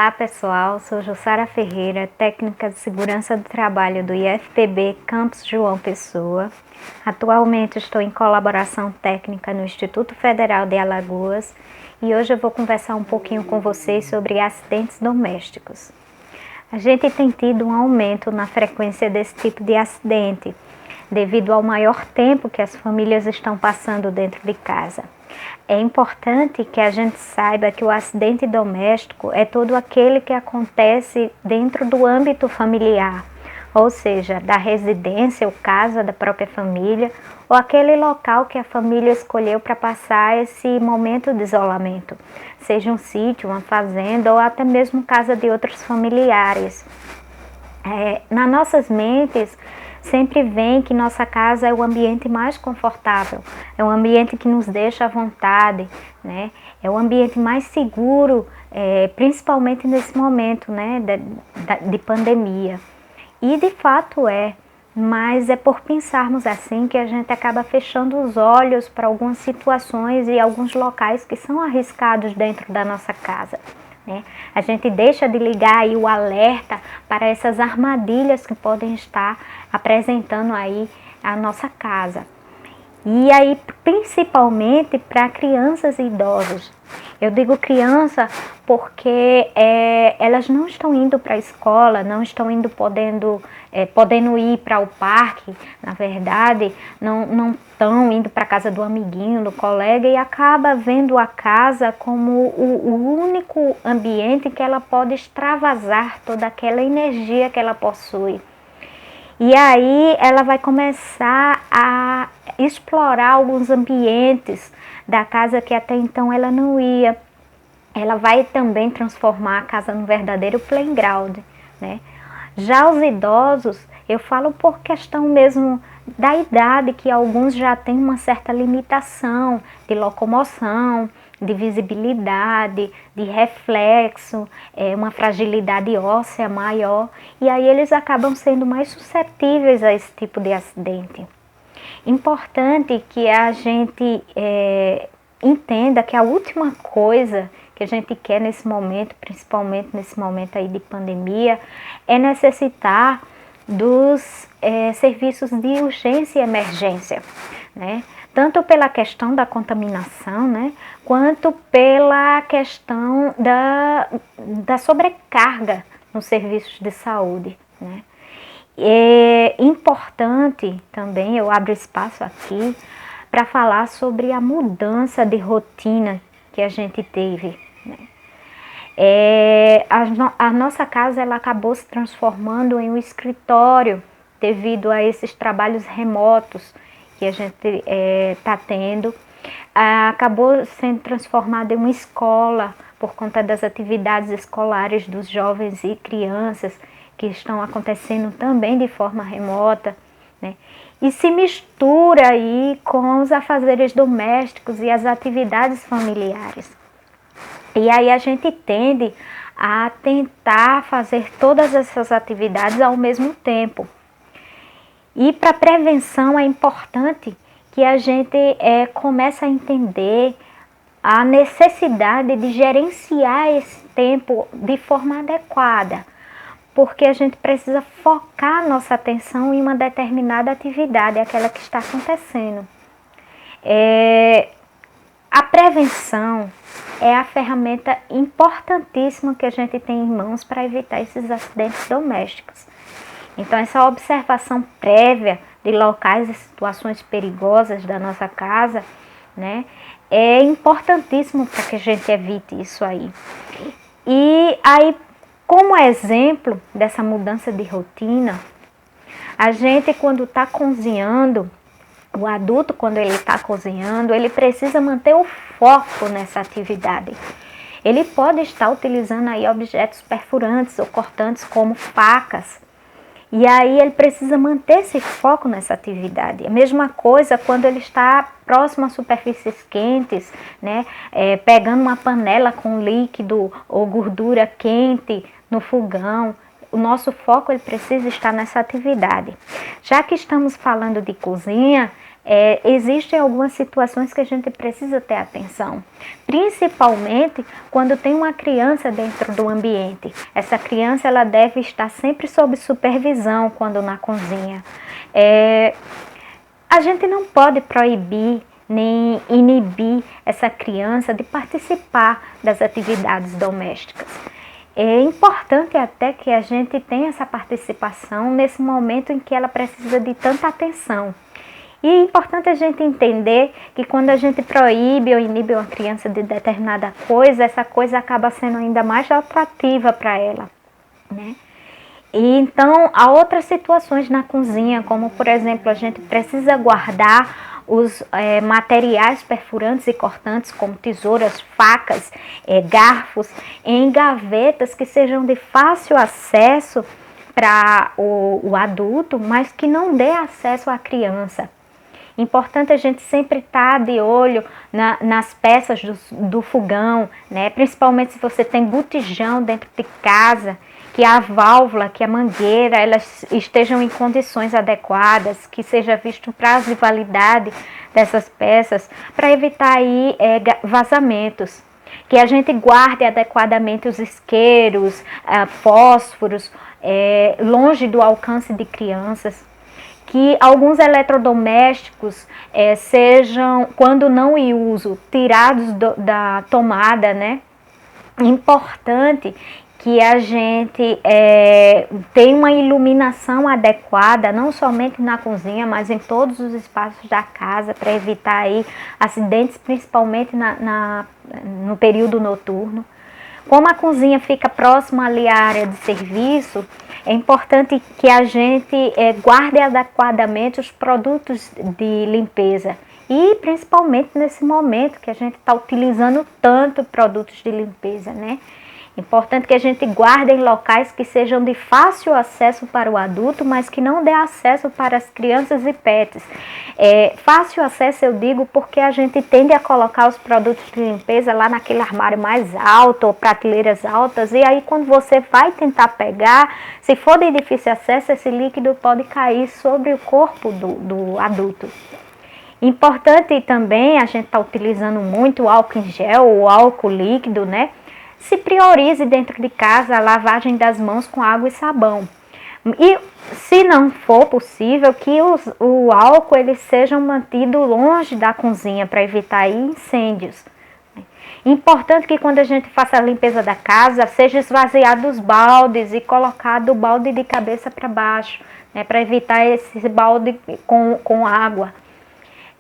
Olá pessoal, sou Jussara Ferreira, técnica de segurança do trabalho do IFPB Campus João Pessoa. Atualmente estou em colaboração técnica no Instituto Federal de Alagoas e hoje eu vou conversar um pouquinho com vocês sobre acidentes domésticos. A gente tem tido um aumento na frequência desse tipo de acidente, devido ao maior tempo que as famílias estão passando dentro de casa. É importante que a gente saiba que o acidente doméstico é todo aquele que acontece dentro do âmbito familiar, ou seja, da residência ou casa da própria família, ou aquele local que a família escolheu para passar esse momento de isolamento, seja um sítio, uma fazenda ou até mesmo casa de outros familiares. Nas nossas mentes, sempre vem que nossa casa é o ambiente mais confortável, é um ambiente que nos deixa à vontade, né? É o ambiente mais seguro, principalmente nesse momento, né, de pandemia. E de fato mas é por pensarmos assim que a gente acaba fechando os olhos para algumas situações e alguns locais que são arriscados dentro da nossa casa. A gente deixa de ligar aí o alerta para essas armadilhas que podem estar apresentando aí a nossa casa. E aí principalmente para crianças e idosos. Eu digo criança porque elas não estão indo para a escola, não estão indo podendo ir para o parque, na verdade, não estão indo para a casa do amiguinho, do colega e acaba vendo a casa como o único ambiente que ela pode extravasar toda aquela energia que ela possui. E aí ela vai começar a explorar alguns ambientes da casa que até então ela não ia. Ela vai também transformar a casa num verdadeiro playground, né? Já os idosos, eu falo por questão mesmo da idade, que alguns já têm uma certa limitação de locomoção, de visibilidade, de reflexo, uma fragilidade óssea maior, e aí eles acabam sendo mais suscetíveis a esse tipo de acidente. Importante que a gente entenda que a última coisa que a gente quer nesse momento, principalmente nesse momento aí de pandemia, é necessitar dos serviços de urgência e emergência, né? Tanto pela questão da contaminação, né, quanto pela questão da sobrecarga nos serviços de saúde, né. É importante também, eu abro espaço aqui, para falar sobre a mudança de rotina que a gente teve, né. A nossa casa ela acabou se transformando em um escritório devido a esses trabalhos remotos que a gente está tendo. Acabou sendo transformada em uma escola por conta das atividades escolares dos jovens e crianças que estão acontecendo também de forma remota, né? E se mistura aí com os afazeres domésticos e as atividades familiares. E aí a gente tende a tentar fazer todas essas atividades ao mesmo tempo. E para prevenção é importante que a gente comece a entender a necessidade de gerenciar esse tempo de forma adequada, porque a gente precisa focar nossa atenção em uma determinada atividade, aquela que está acontecendo. A prevenção é a ferramenta importantíssima que a gente tem em mãos para evitar esses acidentes domésticos. Então, essa observação prévia de locais e situações perigosas da nossa casa, né, é importantíssimo para que a gente evite isso aí. E aí, como exemplo dessa mudança de rotina, a gente quando está cozinhando, o adulto quando ele está cozinhando, ele precisa manter o foco nessa atividade. Ele pode estar utilizando aí objetos perfurantes ou cortantes como facas, e aí ele precisa manter esse foco nessa atividade. A mesma coisa quando ele está próximo a superfícies quentes, né? Pegando uma panela com líquido ou gordura quente no fogão. O nosso foco ele precisa estar nessa atividade. Já que estamos falando de cozinha, Existem algumas situações que a gente precisa ter atenção, principalmente quando tem uma criança dentro do ambiente. Essa criança ela deve estar sempre sob supervisão quando na cozinha. A gente não pode proibir nem inibir essa criança de participar das atividades domésticas. É importante até que a gente tenha essa participação nesse momento em que ela precisa de tanta atenção. E é importante a gente entender que quando a gente proíbe ou inibe uma criança de determinada coisa, essa coisa acaba sendo ainda mais atrativa para ela, né? E então, há outras situações na cozinha, como por exemplo, a gente precisa guardar os materiais perfurantes e cortantes, como tesouras, facas, garfos, em gavetas que sejam de fácil acesso para o adulto, mas que não dê acesso à criança. Importante a gente sempre estar de olho nas peças do fogão, né? Principalmente se você tem botijão dentro de casa, que a válvula, que a mangueira, elas estejam em condições adequadas, que seja visto o prazo de validade dessas peças, para evitar aí vazamentos. Que a gente guarde adequadamente os isqueiros, fósforos, longe do alcance de crianças. Que alguns eletrodomésticos sejam, quando não em uso, tirados da tomada, né? Importante que a gente tenha uma iluminação adequada, não somente na cozinha, mas em todos os espaços da casa, para evitar aí acidentes, principalmente no período noturno. Como a cozinha fica próxima ali à área de serviço, é importante que a gente guarde adequadamente os produtos de limpeza. E principalmente nesse momento que a gente está utilizando tanto produtos de limpeza, né? Importante que a gente guarde em locais que sejam de fácil acesso para o adulto, mas que não dê acesso para as crianças e pets. Fácil acesso eu digo porque a gente tende a colocar os produtos de limpeza lá naquele armário mais alto ou prateleiras altas, e aí quando você vai tentar pegar, se for de difícil acesso, esse líquido pode cair sobre o corpo do adulto. Importante também, a gente está utilizando muito o álcool em gel ou álcool líquido, né? Se priorize dentro de casa a lavagem das mãos com água e sabão. E se não for possível, que o álcool ele seja mantido longe da cozinha para evitar aí incêndios. Importante que quando a gente faça a limpeza da casa, seja esvaziado os baldes e colocado o balde de cabeça para baixo, né, para evitar esse balde com água.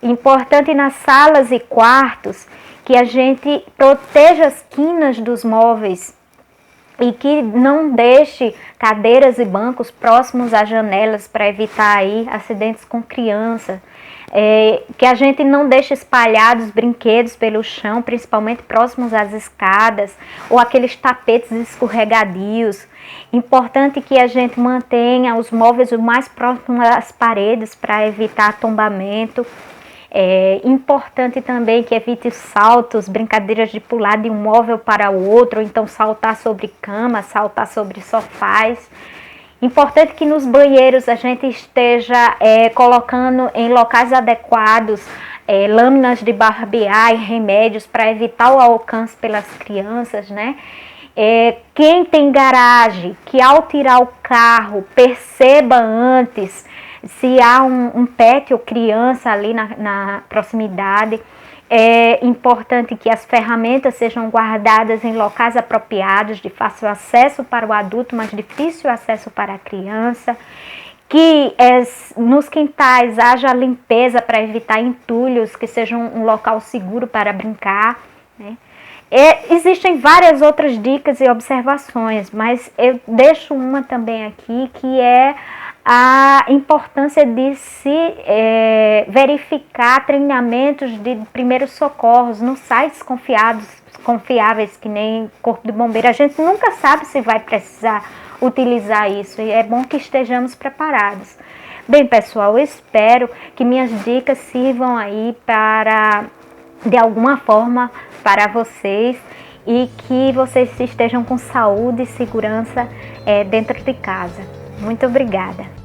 Importante nas salas e quartos que a gente proteja as quinas dos móveis e que não deixe cadeiras e bancos próximos às janelas para evitar aí acidentes com criança. Que a gente não deixe espalhados brinquedos pelo chão, principalmente próximos às escadas ou aqueles tapetes escorregadios. Importante que a gente mantenha os móveis o mais próximo às paredes para evitar tombamento. Importante também que evite saltos, brincadeiras de pular de um móvel para o outro, ou então saltar sobre cama, saltar sobre sofás. Importante que nos banheiros a gente esteja colocando em locais adequados lâminas de barbear e remédios para evitar o alcance pelas crianças, né? Quem tem garagem, que ao tirar o carro perceba antes se há um pet ou criança ali na proximidade. É importante que as ferramentas sejam guardadas em locais apropriados, de fácil acesso para o adulto, mas difícil acesso para a criança. Que nos quintais haja limpeza para evitar entulhos, que seja um local seguro para brincar, né? Existem várias outras dicas e observações, mas eu deixo uma também aqui, que é a importância de se verificar treinamentos de primeiros socorros nos sites confiáveis, que nem Corpo de Bombeiro. A gente nunca sabe se vai precisar utilizar isso e é bom que estejamos preparados. Bem, pessoal, eu espero que minhas dicas sirvam aí para, de alguma forma, para vocês, e que vocês estejam com saúde e segurança dentro de casa. Muito obrigada.